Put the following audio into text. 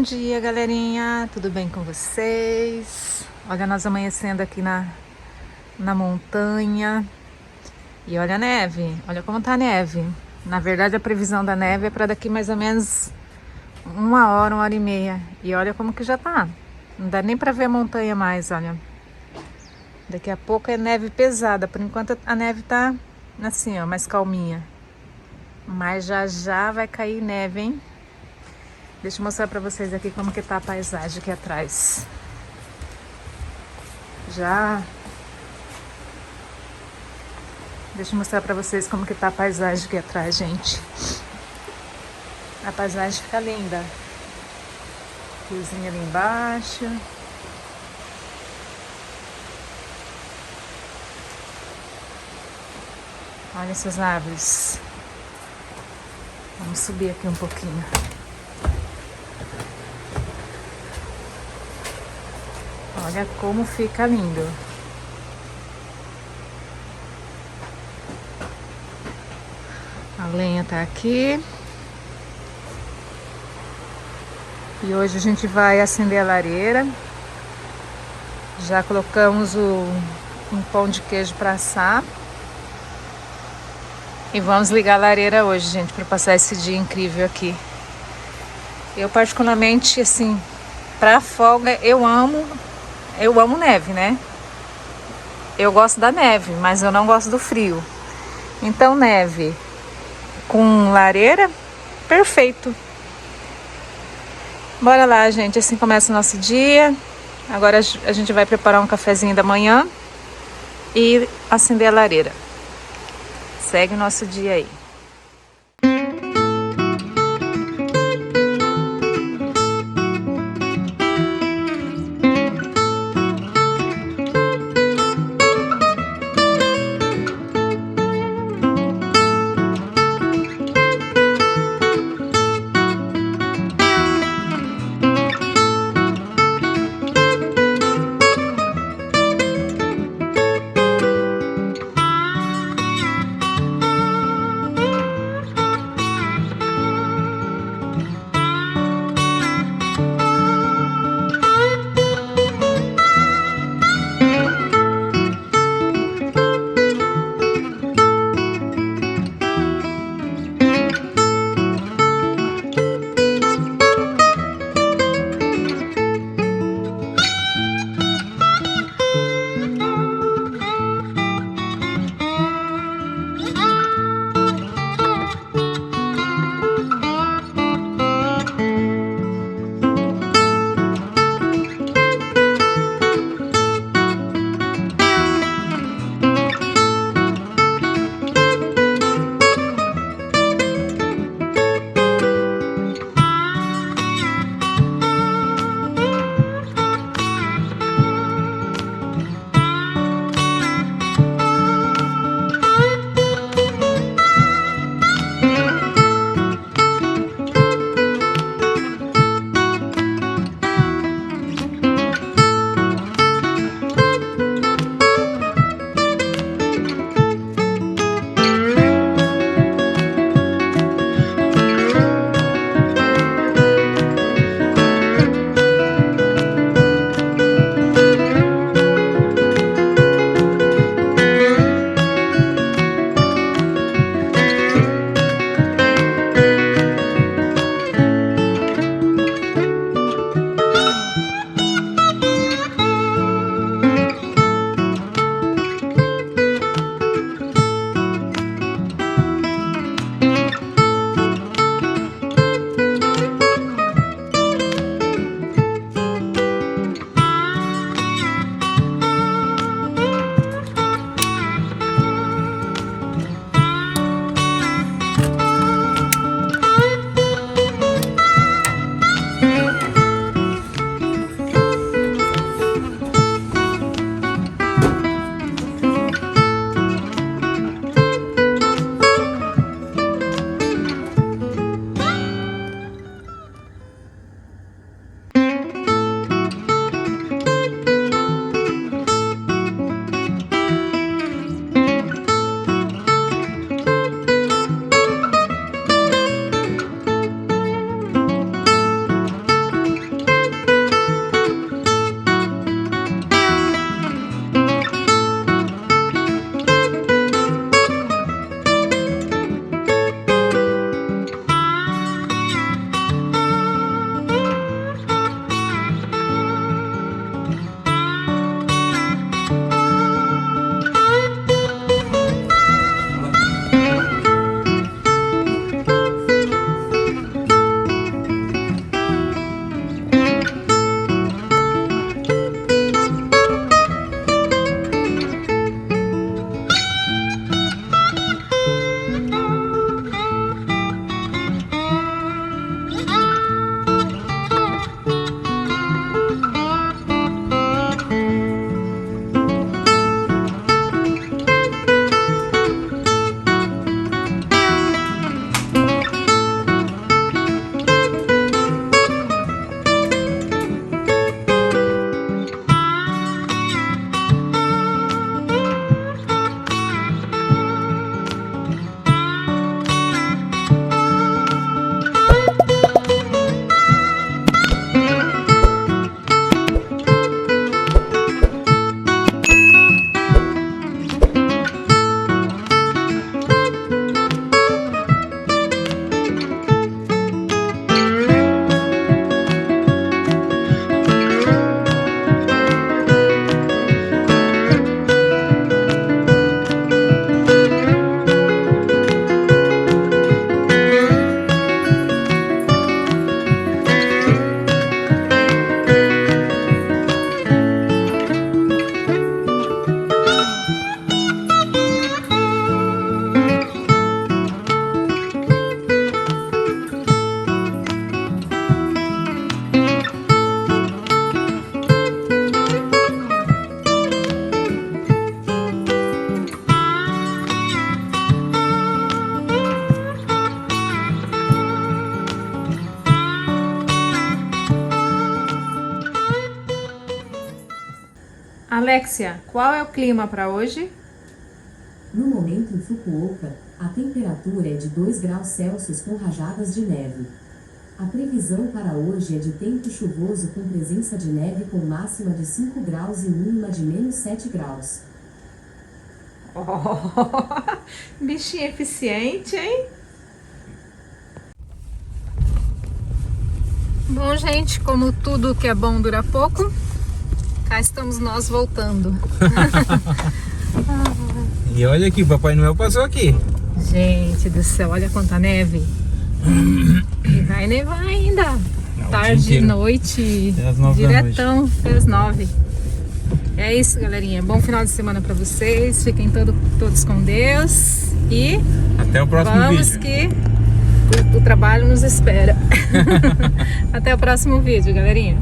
Bom dia, galerinha, tudo bem com vocês? Olha, nós amanhecendo aqui na montanha. E olha a neve, olha como tá a neve. Na verdade, a previsão da neve é para daqui mais ou menos 1 hora e meia. E olha como que já tá. Não dá nem para ver a montanha mais, olha. Daqui a pouco é neve pesada. Por enquanto a neve tá assim, ó, mais calminha. Mas já já vai cair neve, hein? Deixa eu mostrar pra vocês aqui como que tá a paisagem aqui atrás. Deixa eu mostrar pra vocês como que tá a paisagem aqui atrás, gente. A paisagem fica linda. Riozinho ali embaixo. Olha essas árvores. Vamos subir aqui um pouquinho. Olha como fica lindo. A lenha tá aqui. E hoje a gente vai acender a lareira. Já colocamos um pão de queijo para assar. E vamos ligar a lareira hoje, gente, para passar esse dia incrível aqui. Eu particularmente, assim, para folga, eu amo neve, né? Eu gosto da neve, mas eu não gosto do frio. Então, neve com lareira, perfeito. Bora lá, gente, assim começa o nosso dia. Agora a gente vai preparar um cafezinho da manhã e acender a lareira. Segue o nosso dia aí. Alexia, qual é o clima para hoje? No momento em Fukuoka, a temperatura é de 2 graus Celsius com rajadas de neve. A previsão para hoje é de tempo chuvoso com presença de neve com máxima de 5 graus e mínima de -7 graus. Oh, bichinho eficiente, hein? Bom, gente, como tudo que é bom dura pouco, cá estamos nós voltando. E olha aqui, Papai Noel passou aqui. Gente do céu, olha quanta neve. E vai nevar ainda. Não, Tarde, noite, Até as 9 da diretão, até as 9. É isso, galerinha. Bom final de semana pra vocês. Fiquem todos com Deus. E Até o próximo vamos vídeo. que o trabalho nos espera. Até o próximo vídeo, galerinha.